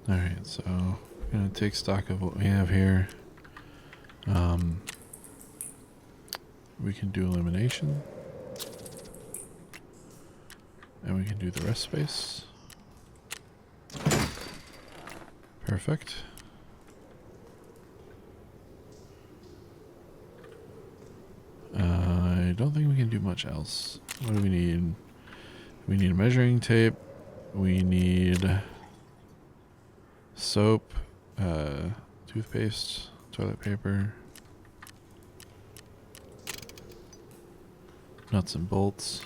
Alright, so I'm going to take stock of what we have here. We can do illumination. And we can do the rest space. Perfect. I don't think we can do much else. What do we need? We need a measuring tape. We need soap, toothpaste, toilet paper, nuts and bolts,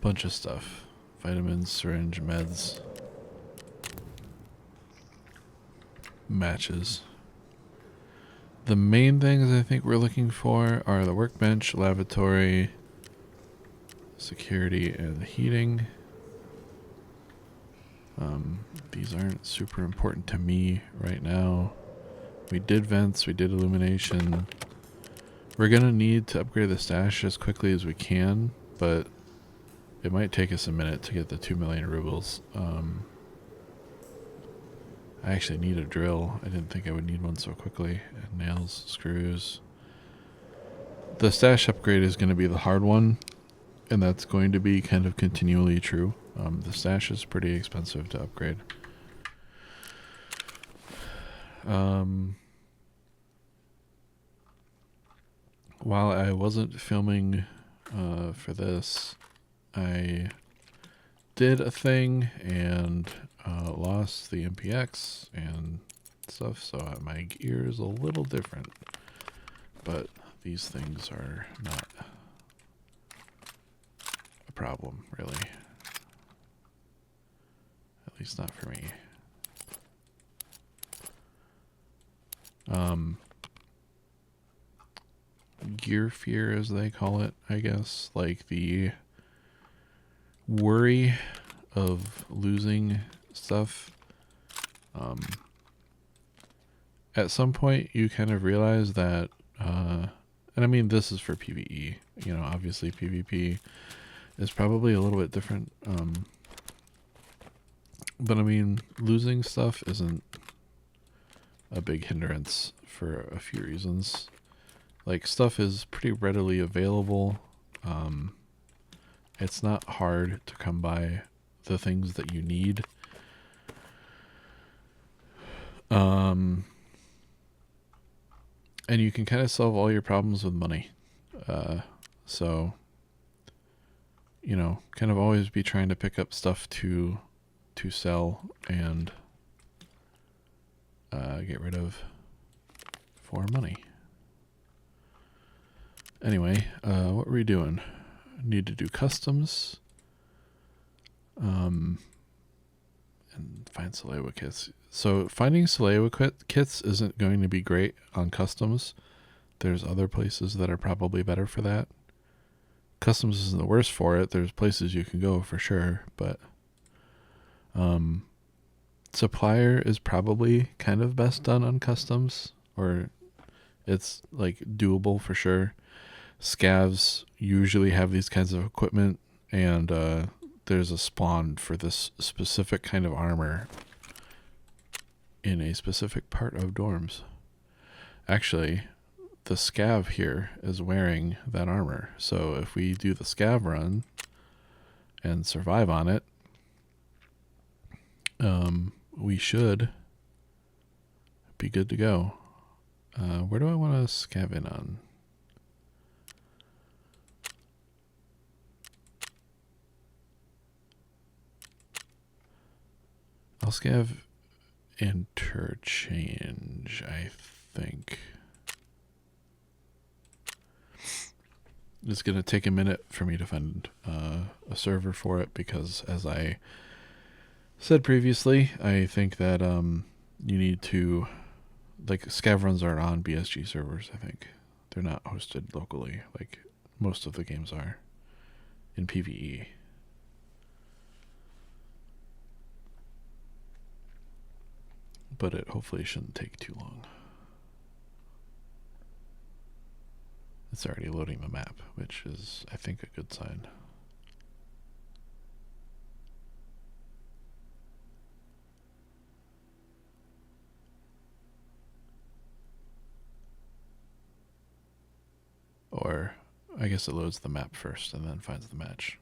bunch of stuff. Vitamins, syringe, meds, matches. The main things I think we're looking for are the workbench, lavatory, security, and heating. These aren't super important to me right now. We did vents, we did illumination. We're gonna need to upgrade the stash as quickly as we can, but it might take us a minute to get the 2 million rubles. I actually need a drill. I didn't think I would need one so quickly. And nails, screws. The stash upgrade is going to be the hard one, and that's going to be kind of continually true. The stash is pretty expensive to upgrade. While I wasn't filming for this, I did a thing and lost the MPX and stuff, so my gear is a little different. But these things are not a problem, really. At least not for me. Gear fear, as they call it, I guess. Like the worry of losing stuff. At some point, you kind of realize that, and I mean, this is for PvE. You know, obviously PvP is probably a little bit different. But I mean, losing stuff isn't a big hindrance for a few reasons. Like, stuff is pretty readily available. It's not hard to come by the things that you need. And you can kind of solve all your problems with money. So, you know, kind of always be trying to pick up stuff to sell and get rid of for money. Anyway, what were we doing? Need to do customs. And find Salewa kits. So finding Salewa kits isn't going to be great on customs. There's other places that are probably better for that. Customs isn't the worst for it. There's places you can go for sure, but supplier is probably kind of best done on customs, or it's like doable for sure. Scavs usually have these kinds of equipment, and there's a spawn for this specific kind of armor in a specific part of dorms. Actually, the scav here is wearing that armor. So if we do the scav run and survive on it, we should be good to go. Where do I want to scav in on? I'll scav interchange, I think. It's going to take a minute for me to find a server for it because, as I said previously, I think that you need to, like, scav runs are on BSG servers, I think. They're not hosted locally like most of the games are in PvE. But it hopefully shouldn't take too long. It's already loading the map, which is, I think, a good sign. I guess it loads the map first and then finds the match.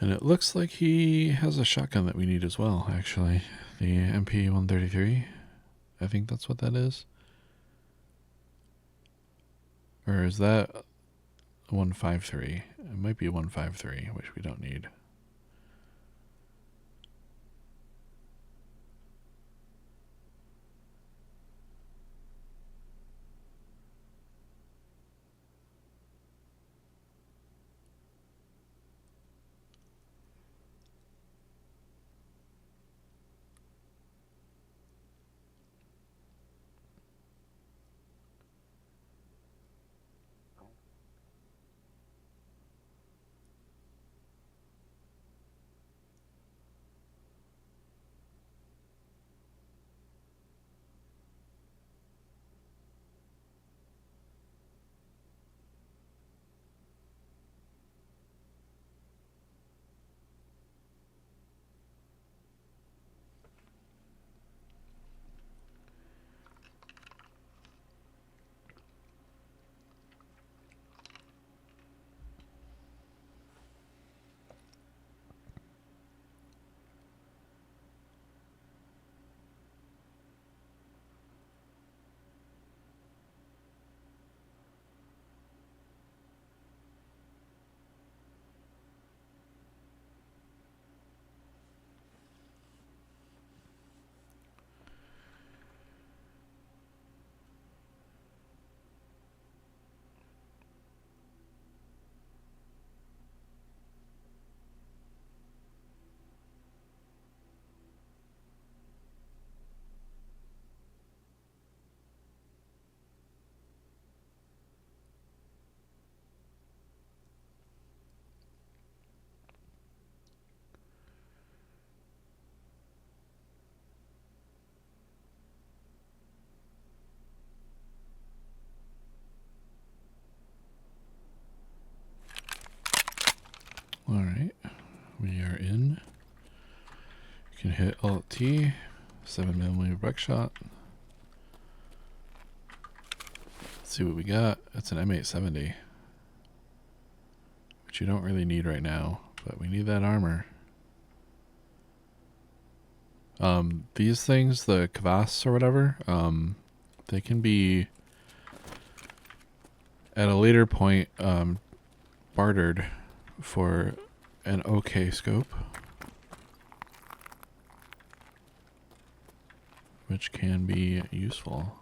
And it looks like he has a shotgun that we need as well, actually. The MP-133. I think that's what that is. Or is that 153? It might be 153, which we don't need. Alright, we are in. You can hit Alt-T, 7mm buckshot. Let's see what we got. That's an M870. Which you don't really need right now, but we need that armor. These things, the kvass or whatever, they can be, at a later point, bartered for an okay scope, which can be useful.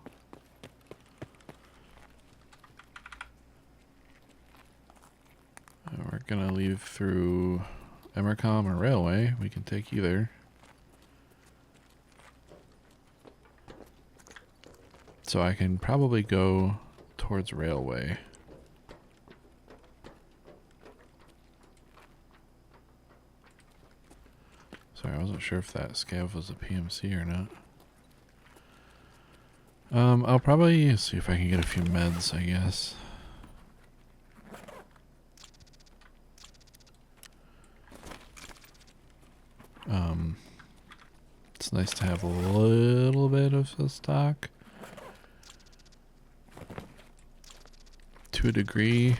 We're gonna leave through Emercom or Railway. We can take either. So I can probably go towards Railway. Sorry, I wasn't sure if that scav was a PMC or not. I'll probably see if I can get a few meds, I guess. It's nice to have a little bit of the stock. To a degree,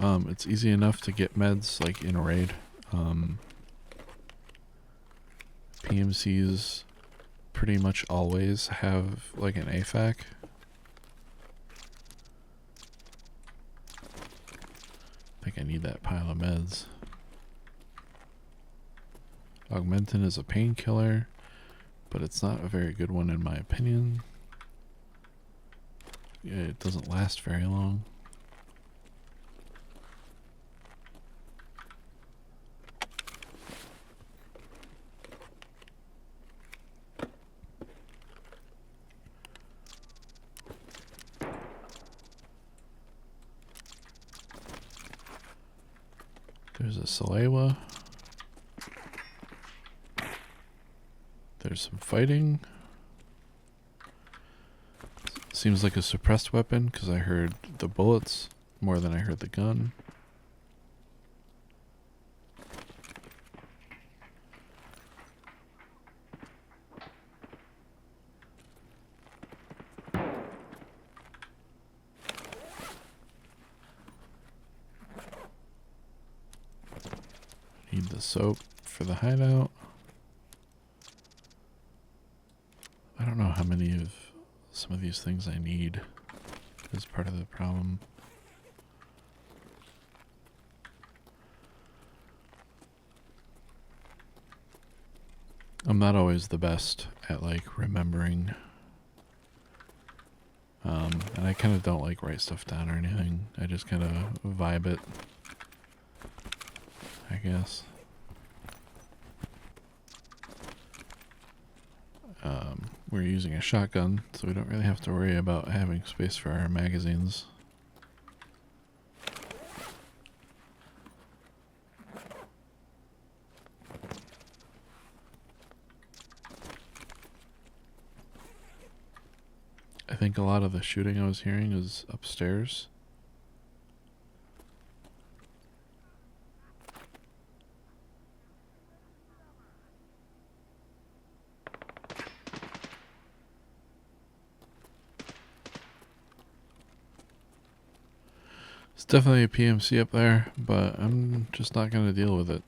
it's easy enough to get meds like in a raid. PMCs pretty much always have like an AFAC. I think I need that pile of meds. Augmentin is a painkiller, but it's not a very good one in my opinion. It doesn't last very long. There's a Salewa. There's some fighting. Seems like a suppressed weapon because I heard the bullets more than I heard the gun. Need the soap for the hideout. I don't know how many of some of these things I need is part of the problem. I'm not always the best at like remembering. And I kind of don't like write stuff down or anything. I just kind of vibe it, I guess. We're using a shotgun, so we don't really have to worry about having space for our magazines. I think a lot of the shooting I was hearing is upstairs. It's definitely a PMC up there, but I'm just not going to deal with it.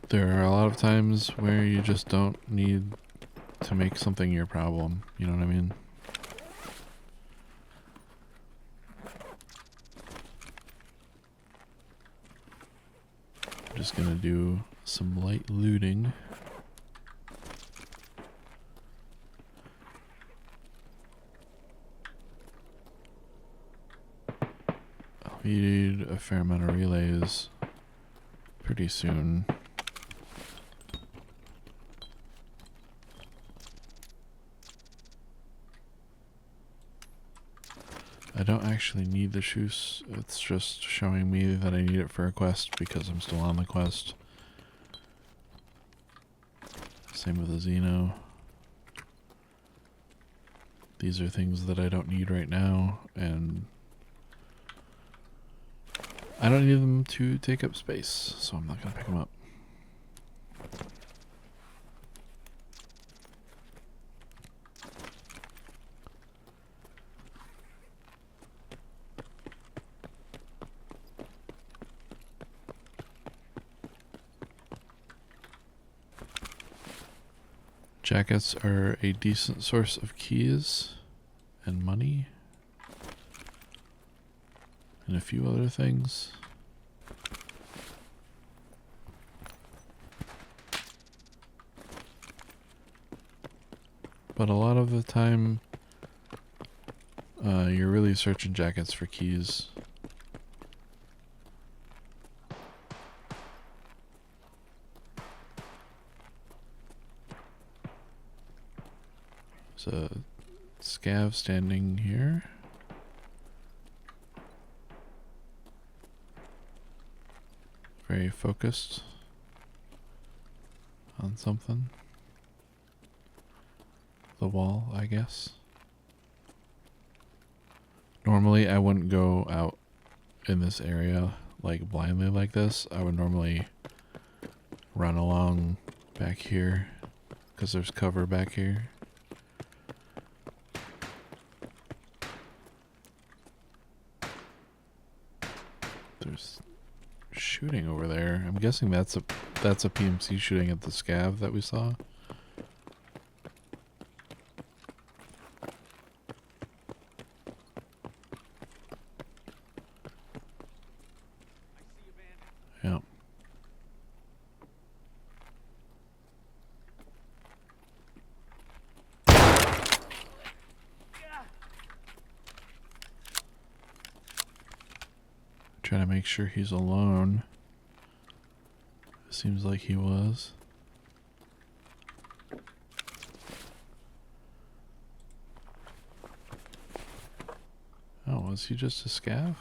There are a lot of times where you just don't need to make something your problem. You know what I mean? I'm just going to do some light looting. I'll need a fair amount of relays pretty soon. I don't actually need the shoes, it's just showing me that I need it for a quest because I'm still on the quest. Same with the Xeno. These are things that I don't need right now, and I don't need them to take up space, so I'm not going to pick them up. Jackets are a decent source of keys and money and a few other things. But a lot of the time, you're really searching jackets for keys. There's a scav standing here. Very focused on something. The wall, I guess. Normally I wouldn't go out in this area like blindly like this. I would normally run along back here because there's cover back here. There's shooting over there. I'm guessing that's a PMC shooting at the scav that we saw. Yeah. Trying to make sure he's alone. Seems like he was. Oh, was he just a scav?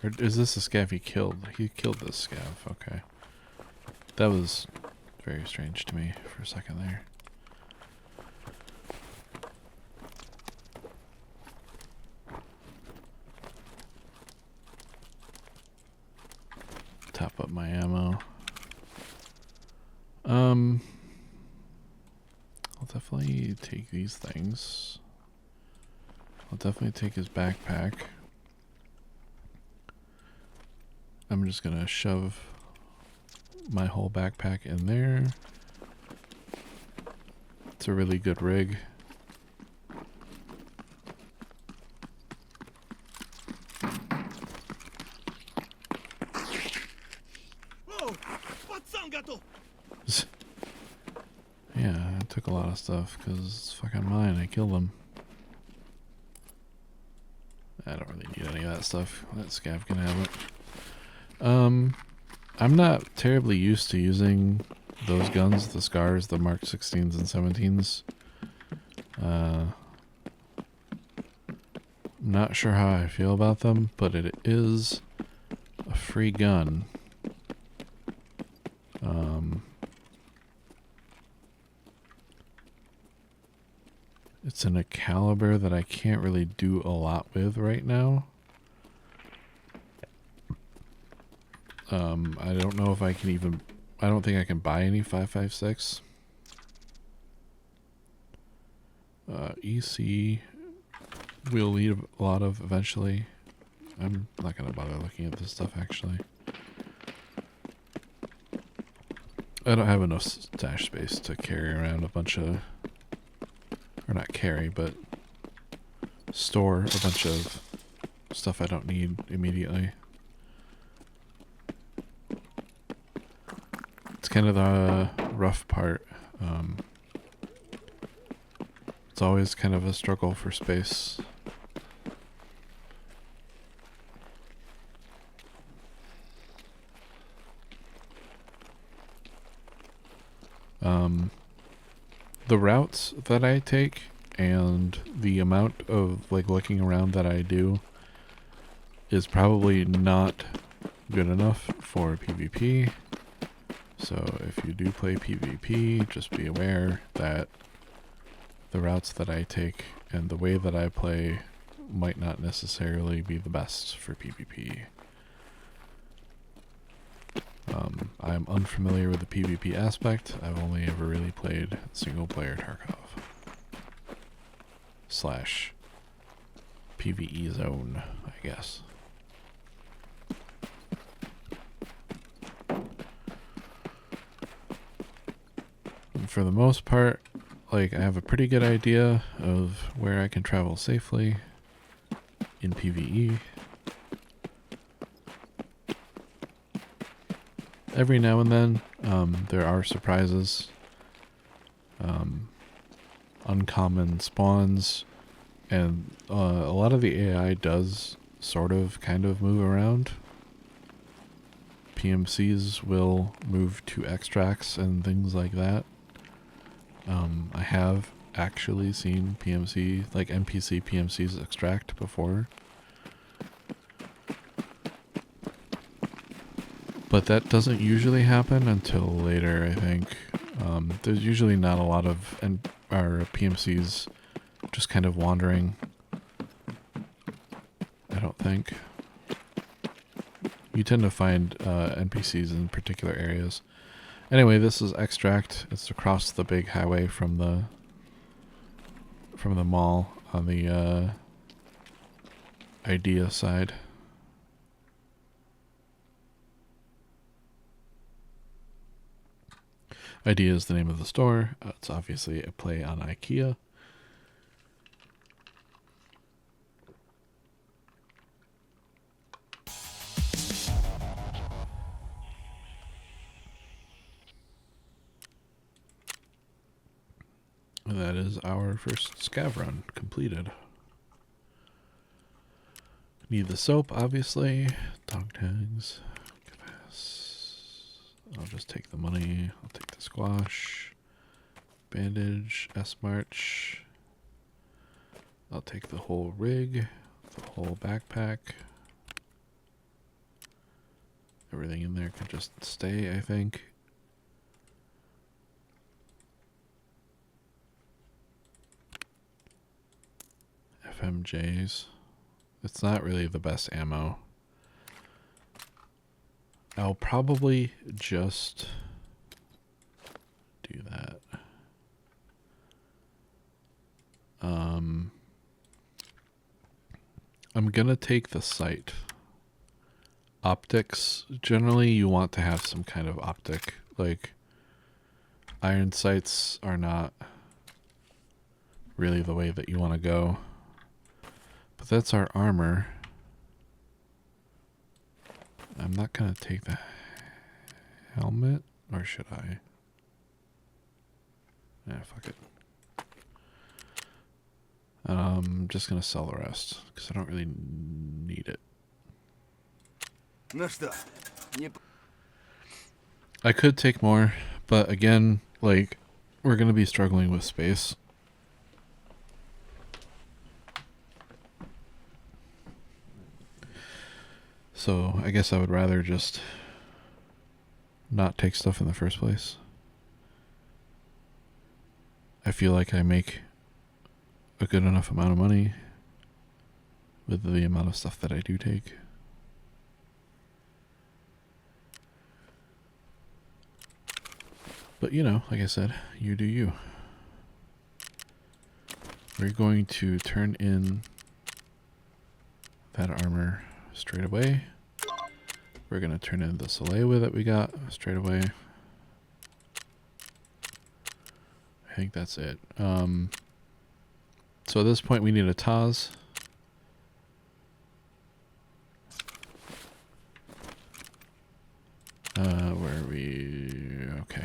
Or is this a scav he killed? He killed this scav, okay. That was very strange to me for a second there. Top up my ammo. I'll definitely take these things. I'll definitely take his backpack. I'm just gonna shove my whole backpack in there. It's a really good rig. Yeah, I took a lot of stuff because it's fucking mine. I killed them. I don't really need any of that stuff. That scav can have it. I'm not terribly used to using those guns, the Scars, the Mark 16s and 17s. Not sure how I feel about them, but it is a free gun. It's in a caliber that I can't really do a lot with right now. I don't know if I can even... I don't think I can buy any 5.56. EC we'll need a lot of eventually. I'm not going to bother looking at this stuff actually. I don't have enough stash space to carry around a bunch of... Or not carry, but store a bunch of stuff I don't need immediately. It's kind of the rough part. It's always kind of a struggle for space. The routes that I take and the amount of like looking around that I do is probably not good enough for PvP. So if you do play PvP, just be aware that the routes that I take and the way that I play might not necessarily be the best for PvP. I'm unfamiliar with the PvP aspect. I've only ever really played single-player Tarkov. / PvE zone, I guess. And for the most part, like, I have a pretty good idea of where I can travel safely in PvE. Every now and then, there are surprises, uncommon spawns, and a lot of the AI does sort of kind of move around. PMCs will move to extracts and things like that. I have actually seen PMC, like NPC PMCs extract before. But that doesn't usually happen until later, I think. There's usually not a lot of our PMCs just kind of wandering. I don't think. You tend to find NPCs in particular areas. Anyway, this is Extract. It's across the big highway from the mall on the Idea side. Idea is the name of the store. It's obviously a play on IKEA. And that is our first scav run completed. Need the soap, obviously. Dog tags. I'll just take the money. I'll take the squash. Bandage. S-March. I'll take the whole rig. The whole backpack. Everything in there could just stay, I think. FMJs. It's not really the best ammo. I'll probably just do that. I'm gonna take the sight. Optics, generally you want to have some kind of optic. Like, iron sights are not really the way that you want to go. But that's our armor. I'm not gonna take the helmet, or should I? Yeah, fuck it. I'm just gonna sell the rest because I don't really need it. I could take more, but again, like, we're gonna be struggling with space. So I guess I would rather just not take stuff in the first place. I feel like I make a good enough amount of money with the amount of stuff that I do take. But you know, like I said, you do you. We're going to turn in that armor straight away. We're going to turn in the Soleil that we got straight away. I think that's it. So at this point we need a Taz. Where are we? Okay.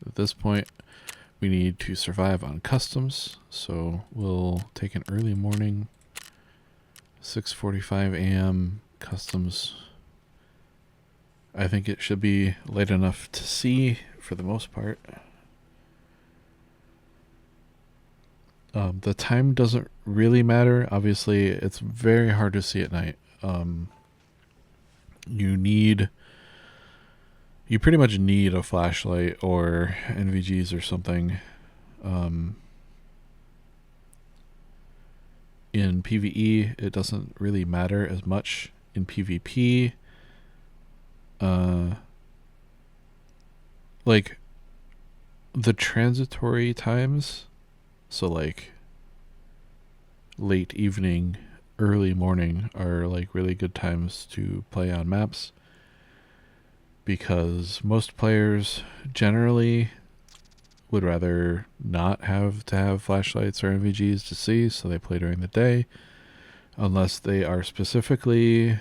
At this point we need to survive on customs. So we'll take an early morning, 6:45 a.m. customs. I think it should be late enough to see for the most part. The time doesn't really matter. Obviously, it's very hard to see at night. You pretty much need a flashlight or NVGs or something. In PvE, it doesn't really matter as much. In PvP, like, the transitory times, so like late evening, early morning are like really good times to play on maps, because most players generally would rather not have to have flashlights or NVGs to see, so they play during the day, unless they are specifically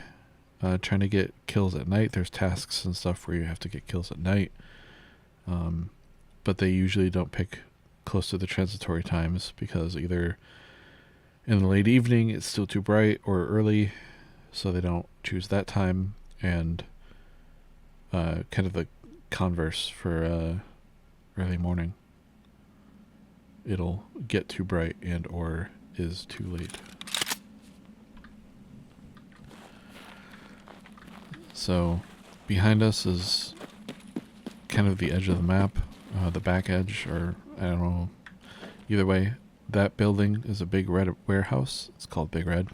trying to get kills at night. There's tasks and stuff where you have to get kills at night, but they usually don't pick close to the transitory times, because either in the late evening it's still too bright, or early, so they don't choose that time. And kind of the converse for early morning, it'll get too bright and or is too late. So behind us is kind of the edge of the map, the back edge, or I don't know, either way. That building is a big red warehouse. It's called Big Red.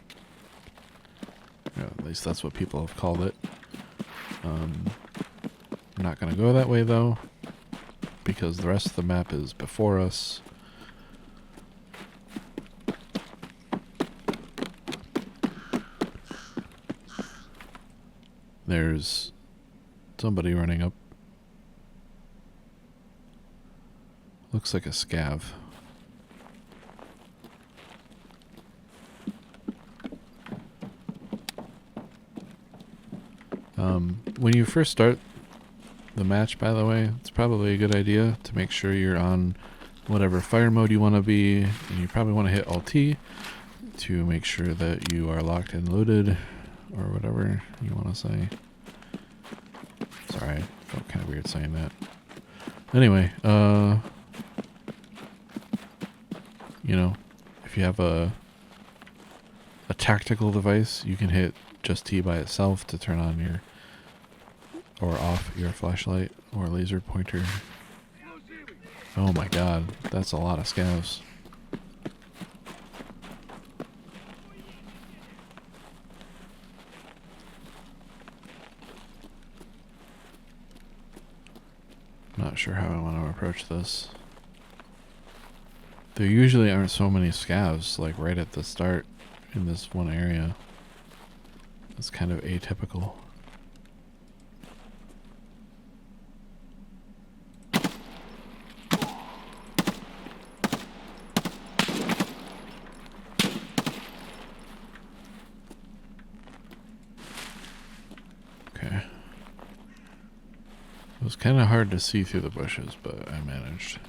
At least that's what people have called it. I'm not going to go that way though, because the rest of the map is before us. There's somebody running up. Looks like a scav. When you first start the match, by the way, it's probably a good idea to make sure you're on whatever fire mode you want to be, and you probably want to hit Alt-T to make sure that you are locked and loaded, or whatever you want to say. Sorry, I felt kind of weird saying that. Anyway, you know, if you have a tactical device, you can hit just T by itself to turn on your or off your flashlight or laser pointer. Oh my god, that's a lot of scavs. Not sure how I want to approach this. There usually aren't so many scavs like right at the start in this one area. It's kind of atypical. Okay. It was kind of hard to see through the bushes, but I managed.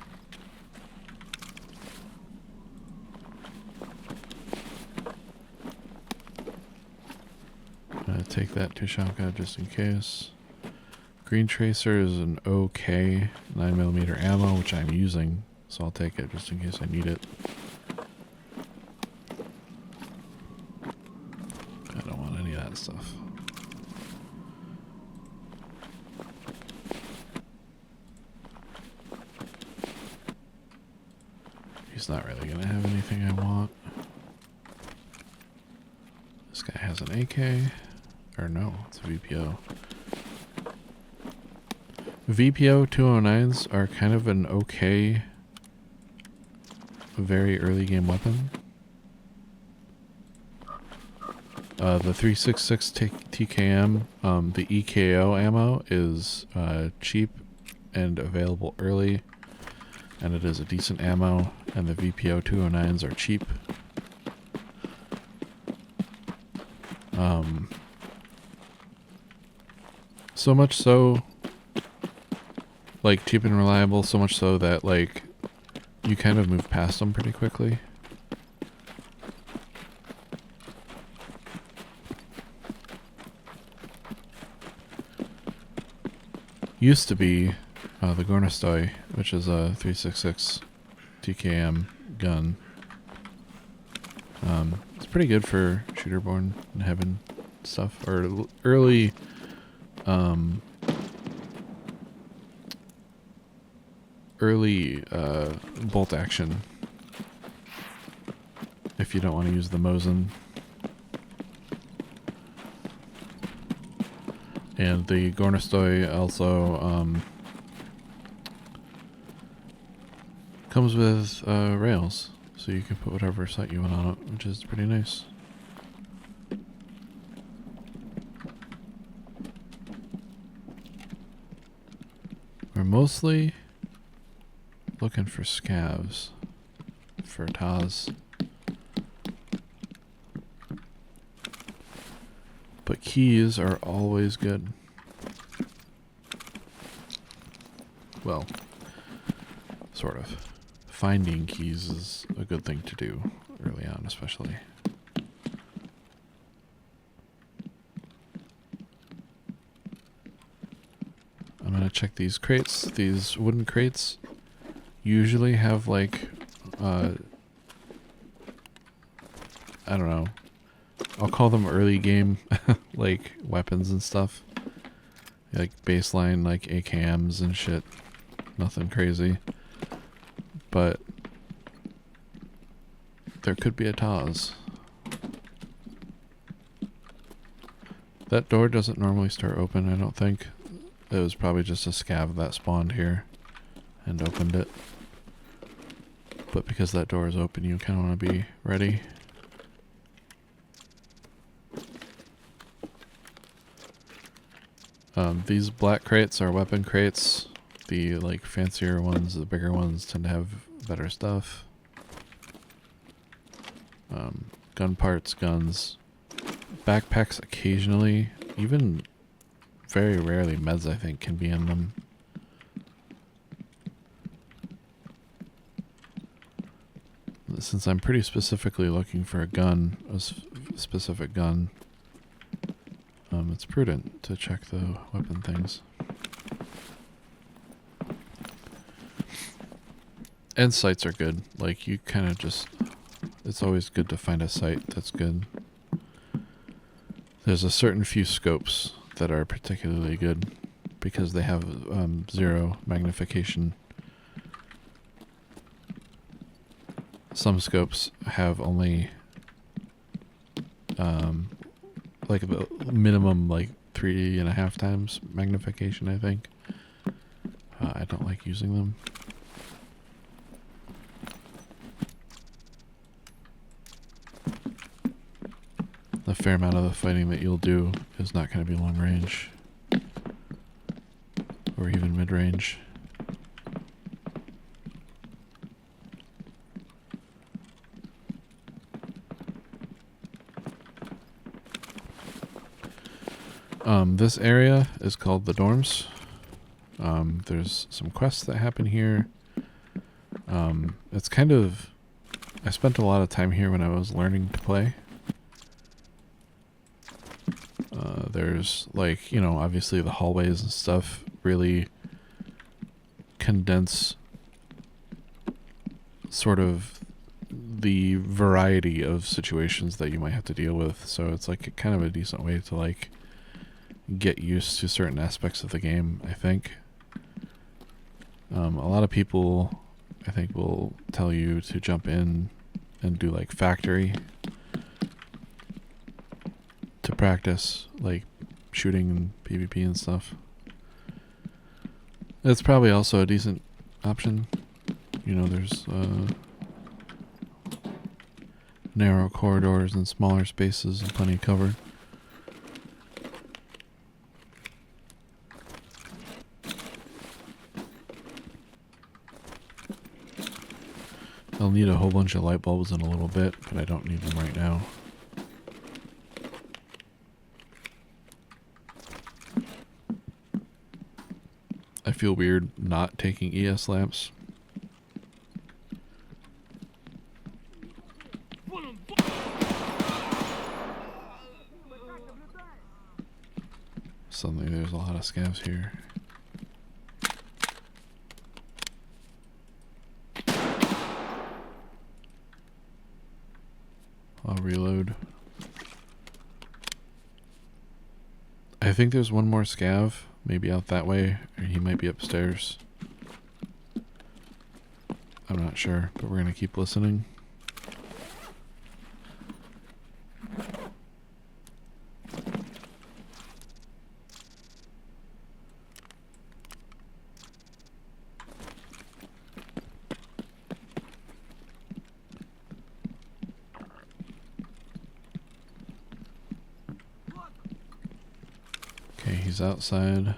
Take that to shotgun just in case. Green tracer is an okay 9mm ammo, which I'm using, so I'll take it just in case I need it. I don't want any of that stuff. He's not really going to have anything I want. This guy has an AK. Or no, it's a VPO. VPO 209s are kind of an okay, very early game weapon. The 366 TKM, the EKO ammo is cheap and available early, and it is a decent ammo, and the VPO 209s are cheap. So much so, like, cheap and reliable, so much so that, like, you kind of move past them pretty quickly. Used to be the Gornostoi, which is a 366 TKM gun. It's pretty good for shooter-born in heaven stuff, or early bolt action if you don't want to use the Mosin. And the Gornostoi also comes with rails, so you can put whatever sight you want on it, which is pretty nice. We're mostly looking for scavs, for Taz. But keys are always good. Well, sort of. Finding keys is a good thing to do early on, especially. I'm gonna check these crates. These wooden crates usually have, like, I don't know. I'll call them early game, like, weapons and stuff. Like, baseline, like, AKMs and shit. Nothing crazy. But there could be a Taz. That door doesn't normally start open, I don't think. It was probably just a scav that spawned here and opened it. But because that door is open, you kind of want to be ready. These black crates are weapon crates. The, like, fancier ones, the bigger ones, tend to have better stuff. Gun parts, guns, backpacks occasionally, even very rarely meds, I think, can be in them. Since I'm pretty specifically looking for a gun, a specific gun, it's prudent to check the weapon things. And sights are good. Like, you kind of just... It's always good to find a sight that's good. There's a certain few scopes that are particularly good. because they have 0 magnification. Some scopes have only like a minimum like 3.5 times magnification, I think. I don't like using them. A fair amount of the fighting that you'll do is not going to be long range or even mid range. This area is called the dorms. There's some quests that happen here. It's kind of... I spent a lot of time here when I was learning to play. There's like, you know, obviously the hallways and stuff really condense sort of the variety of situations that you might have to deal with. So it's like kind of a decent way to like get used to certain aspects of the game, I think. A lot of people, I think, will tell you to jump in and do like factory to practice like shooting and PvP and stuff. It's probably also a decent option. You know, there's narrow corridors and smaller spaces and plenty of cover. I'll need a whole bunch of light bulbs in a little bit, but I don't need them right now. I feel weird not taking ES lamps. Suddenly there's a lot of scavs here. I'll reload. I think there's one more scav, maybe out that way, or he might be upstairs. I'm not sure, but we're gonna keep listening. Okay, he's outside.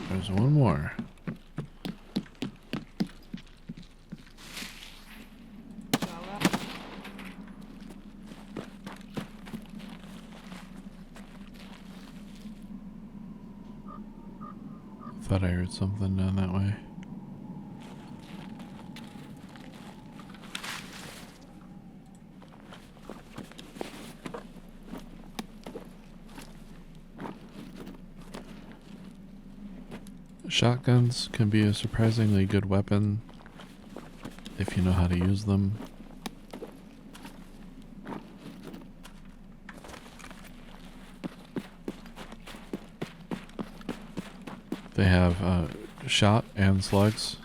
There's one more. Thought I heard something down that way. Shotguns can be a surprisingly good weapon if you know how to use them. They have shot and slugs.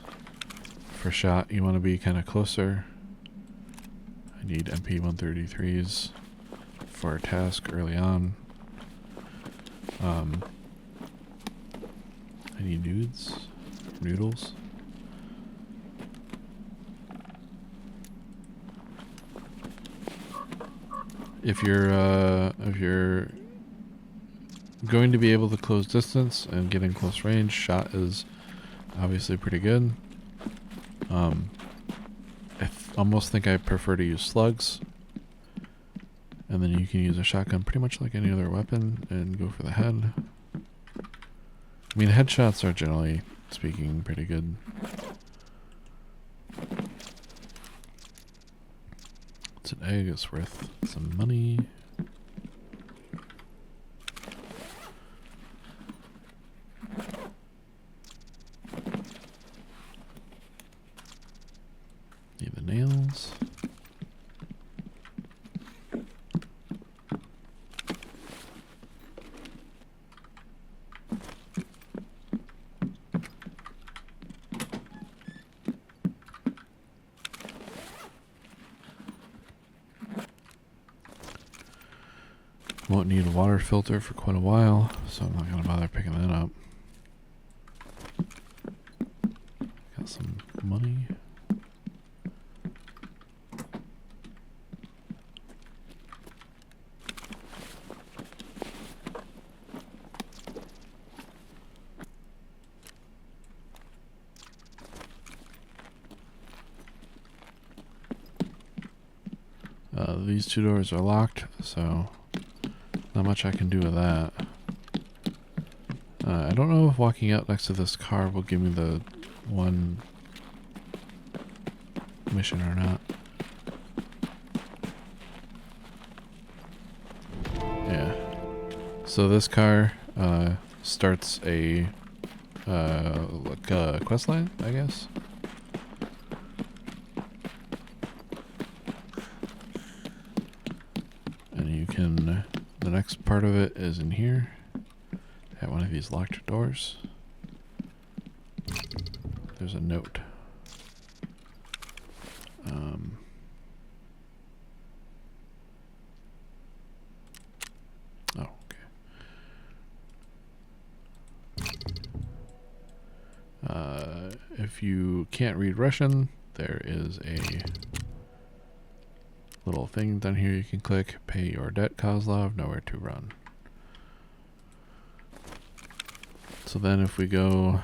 For shot, you want to be kind of closer. I need MP133s for a task early on. I need noodles. If you're going to be able to close distance and get in close range. Shot is obviously pretty good. I almost think I prefer to use slugs. And then you can use a shotgun pretty much like any other weapon and go for the head. I mean, headshots are generally speaking pretty good. It's an egg, it's worth some money. Need the nails. Won't need a water filter for quite a while, so I'm not going to bother picking that up. Got some money. These two doors are locked, so not much I can do with that. I don't know if walking out next to this car will give me the one mission or not. Yeah. So this car starts a like a quest line, I guess. And you can, the next part of it is in here at one of these locked doors. There's a note. Oh, okay. If you can't read Russian, there is a little thing down here you can click. Pay your debt, Kozlov, nowhere to run. So then if we go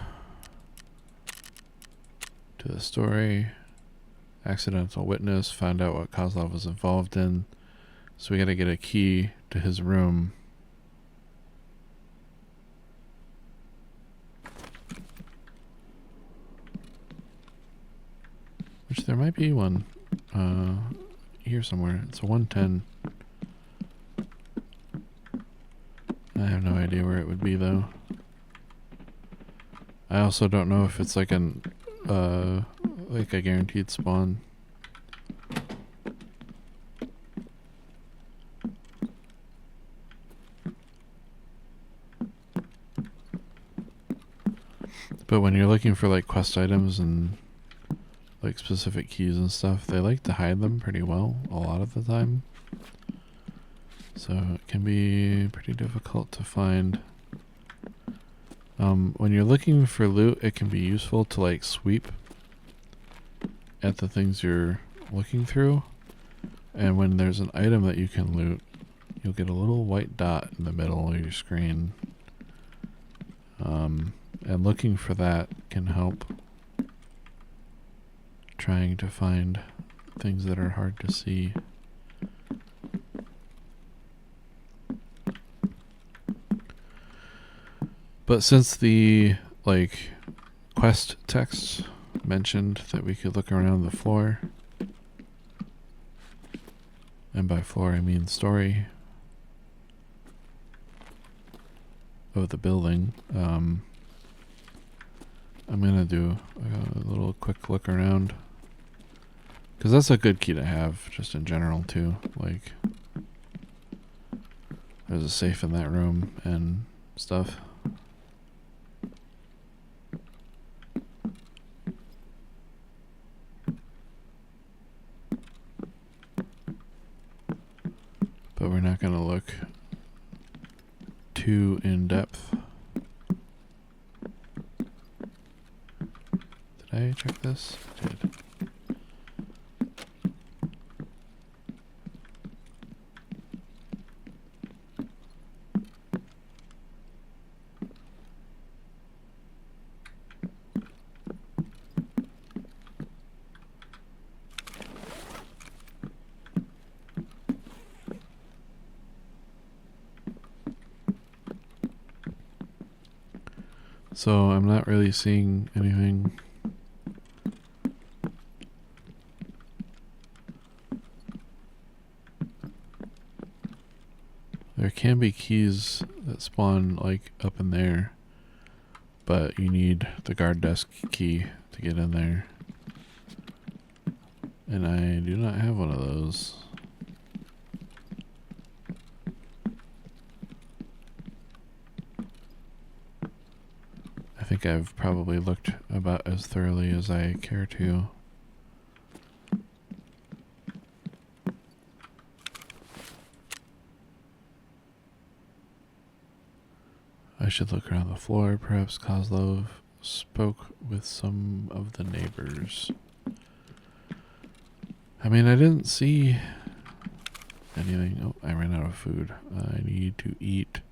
to the story, accidental witness, find out what Kozlov was involved in. So we gotta get a key to his room. Which there might be one here somewhere. It's a 110. I have no idea where it would be though. I also don't know if it's like an like a guaranteed spawn. But when you're looking for like quest items and like specific keys and stuff, they like to hide them pretty well a lot of the time. So it can be pretty difficult to find. When you're looking for loot, it can be useful to like sweep at the things you're looking through. And when there's an item that you can loot, you'll get a little white dot in the middle of your screen. And looking for that can help trying to find things that are hard to see. But since the like quest text mentioned that we could look around the floor, and by floor I mean story of the building, I'm gonna do a little quick look around, because that's a good key to have just in general too. Like there's a safe in that room and stuff. But we're not gonna look too in depth. Did I check this? I did. So I'm not really seeing anything. There can be keys that spawn like up in there, but you need the guard desk key to get in there. And I do not have one of those. I think I've probably looked about as thoroughly as I care to. I should look around the floor. Perhaps Kozlov spoke with some of the neighbors. I mean, I didn't see anything. Oh, I ran out of food. I need to eat.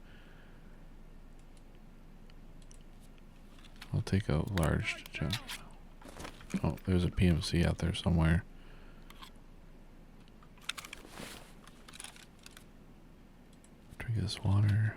I'll take a large chunk. Oh, there's a PMC out there somewhere. Drink this water.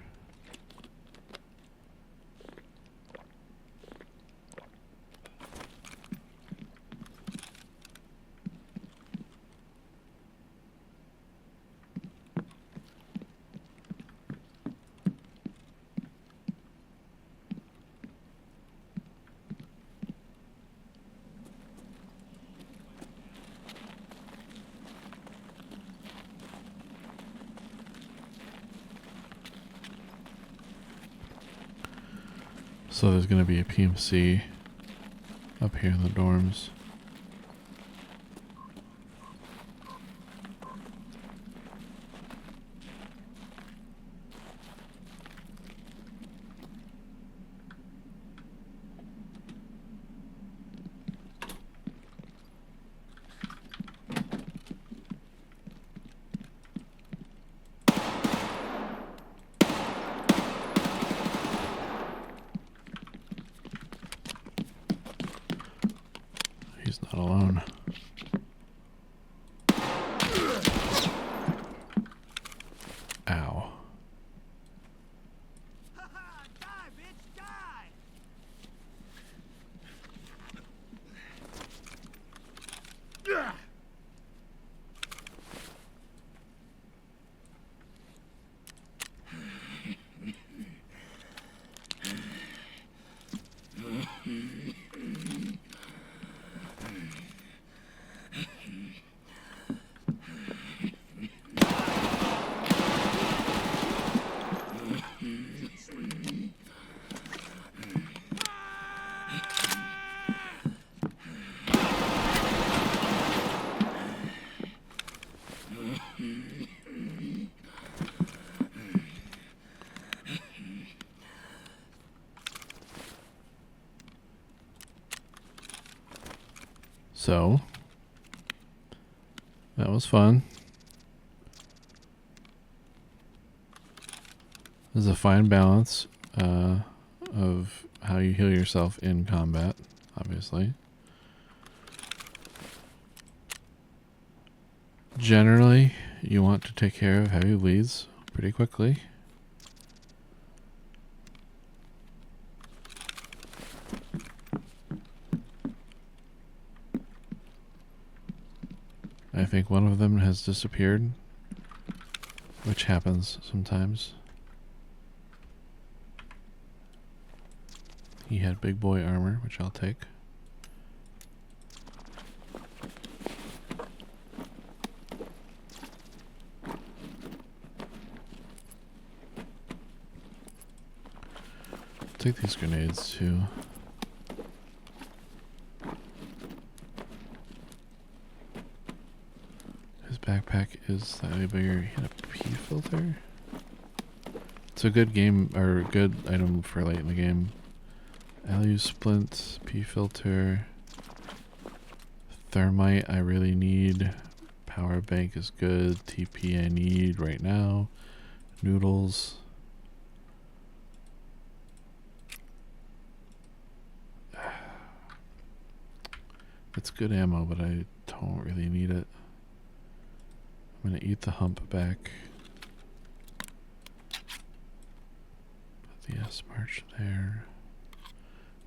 So there's going to be a PMC up here in the dorms. He's not alone. Ow. Die, bitch, die! So, that was fun. There's a fine balance of how you heal yourself in combat, obviously. Generally, you want to take care of heavy bleeds pretty quickly. I think one of them has disappeared, which happens sometimes. He had big boy armor, which I'll take. Take these grenades too. His backpack is slightly bigger. He had a P filter. It's a good game, or good item for late in the game. Alu splint, P filter, thermite I really need. Power bank is good. TP I need right now. Noodles. It's good ammo, but I don't really need it. I'm gonna eat the humpback. Put the S march there.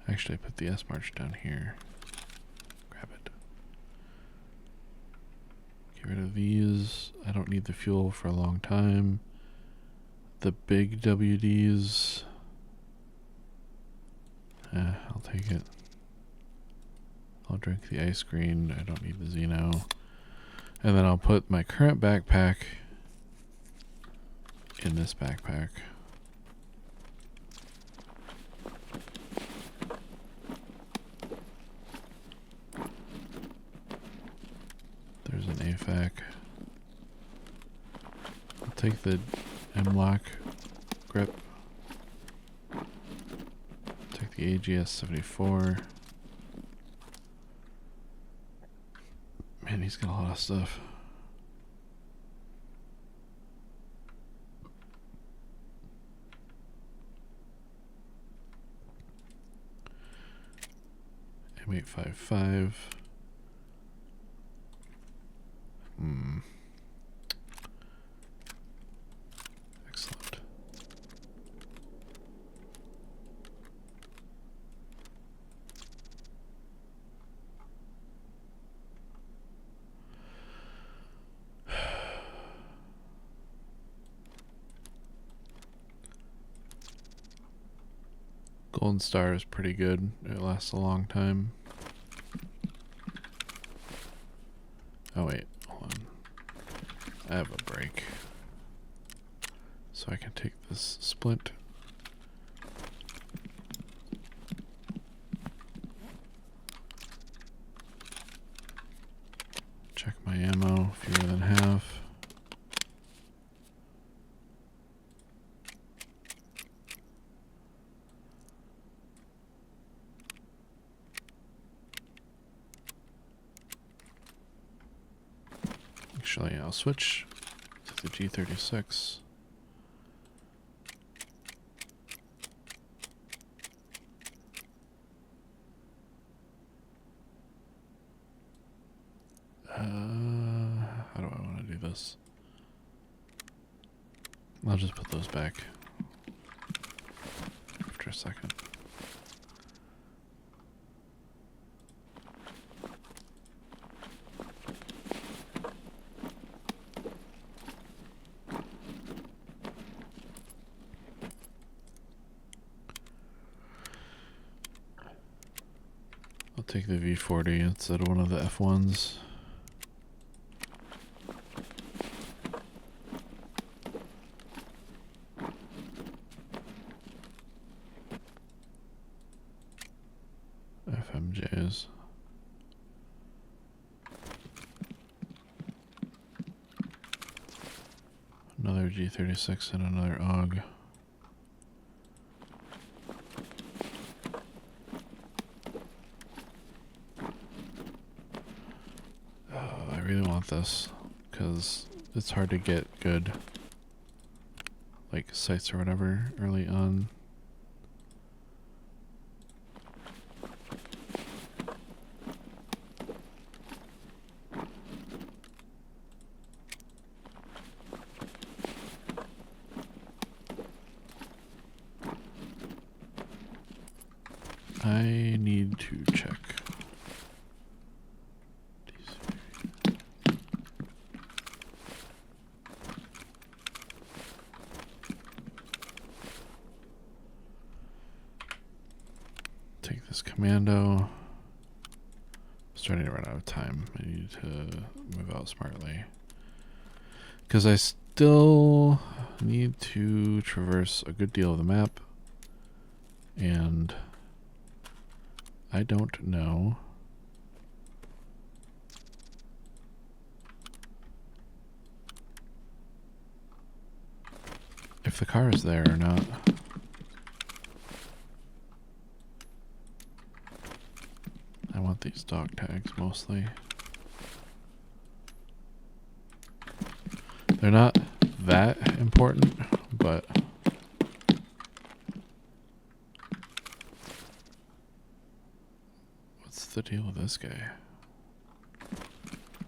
Actually, I put the S-March down here. Grab it. Get rid of these. I don't need the fuel for a long time. The big WDs. I'll take it. I'll drink the ice green. I don't need the Xeno. And then I'll put my current backpack in this backpack. There's an AFAC. I'll take the M-Lock grip. Take the AGS-74. Man, he's got a lot of stuff. M855. Excellent. Golden Star is pretty good. It lasts a long time. Oh wait, hold on. I have a break. So I can take this splint. Check my ammo, fewer than half. Actually, I'll switch to the G36. How do I want to do this? I'll just put those back after a second. I'll take the V40 instead of one of the F1s. FMJs. Another G36 and another AUG. I really want this because it's hard to get good like sights or whatever early on. I need to check. Take this commando. Starting to run out of time. I need to move out smartly. Because I still need to traverse a good deal of the map. And I don't know if the car is there or not. I want these dog tags mostly. They're not that important, but what's the deal with this guy?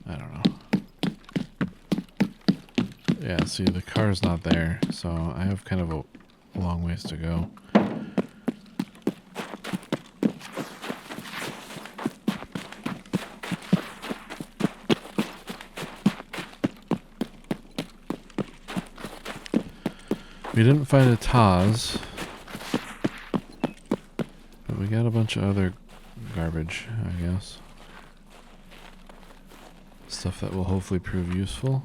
I don't know. Yeah, see, the car's not there, so I have kind of a long ways to go. We didn't find a Taz, but we got a bunch of other garbage, I guess. Stuff that will hopefully prove useful.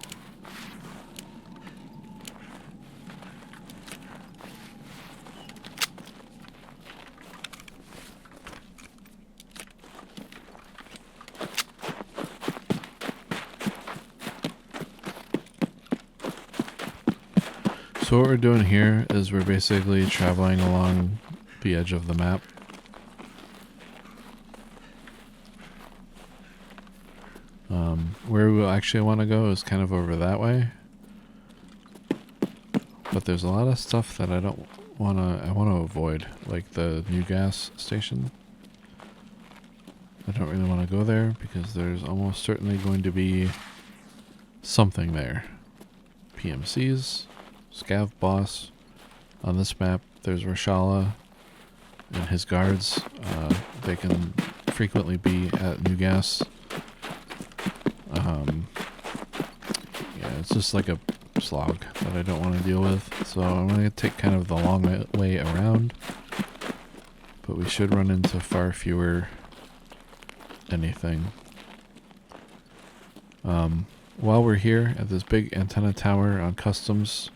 So what we're doing here is we're basically traveling along the edge of the map. Where we actually want to go is kind of over that way. But there's a lot of stuff that I want to avoid, like the new gas station. I don't really want to go there because there's almost certainly going to be something there. PMCs, Scav boss. On this map, there's Rashala and his guards. They can frequently be at New Gas. Yeah, it's just like a slog that I don't want to deal with. So I'm going to take kind of the long way around. But we should run into far fewer anything. While we're here at this big antenna tower on customs,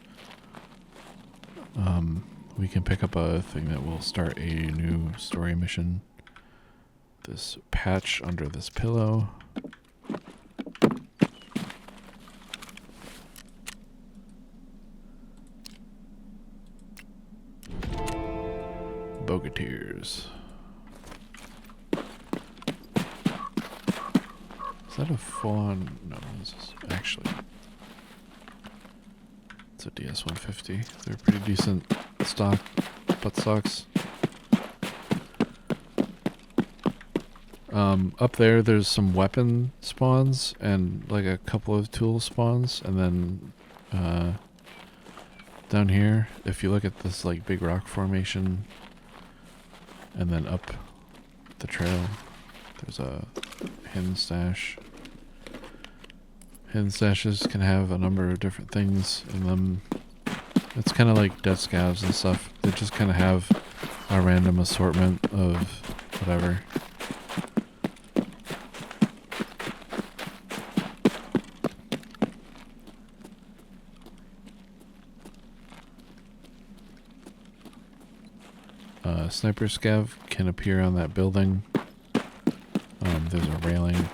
we can pick up a thing that will start a new story mission. This patch under this pillow. Bogateers. Is that a full-on? No, this is actually... It's a DS-150. They're pretty decent stock, butt stocks. Up there's some weapon spawns and like a couple of tool spawns, and then down here, if you look at this like big rock formation, and then up the trail, there's a hidden stash. Hidden stashes can have a number of different things in them. It's kind of like dead scavs and stuff. They just kind of have a random assortment of whatever. Sniper scav can appear on that building. There's a railing.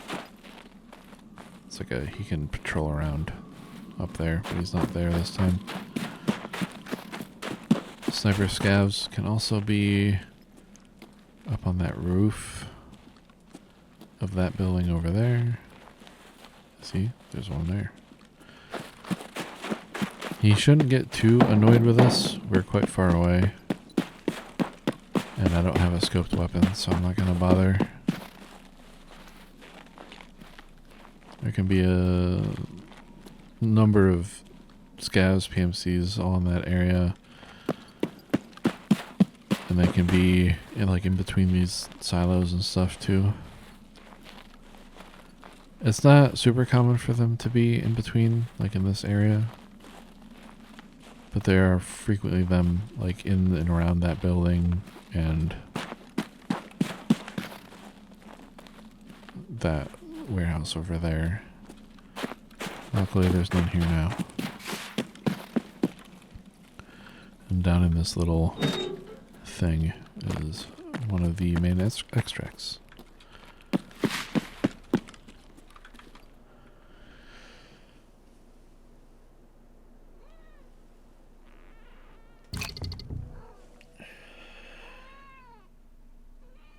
It's like he can patrol around up there, but he's not there this time. Sniper scavs can also be up on that roof of that building over there. See, there's one there. He shouldn't get too annoyed with us. We're quite far away. And I don't have a scoped weapon, so I'm not going to bother. There can be a number of scavs, PMCs all in that area. And they can be in between these silos and stuff too. It's not super common for them to be in between, like in this area. But there are frequently them like in and around that building and that warehouse over there. Luckily there's none here now. And down in this little thing is one of the main extracts.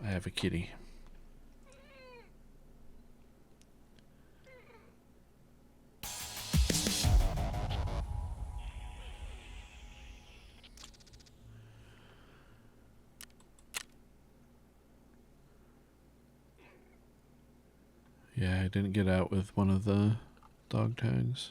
I have a kitty. Yeah, I didn't get out with one of the dog tags.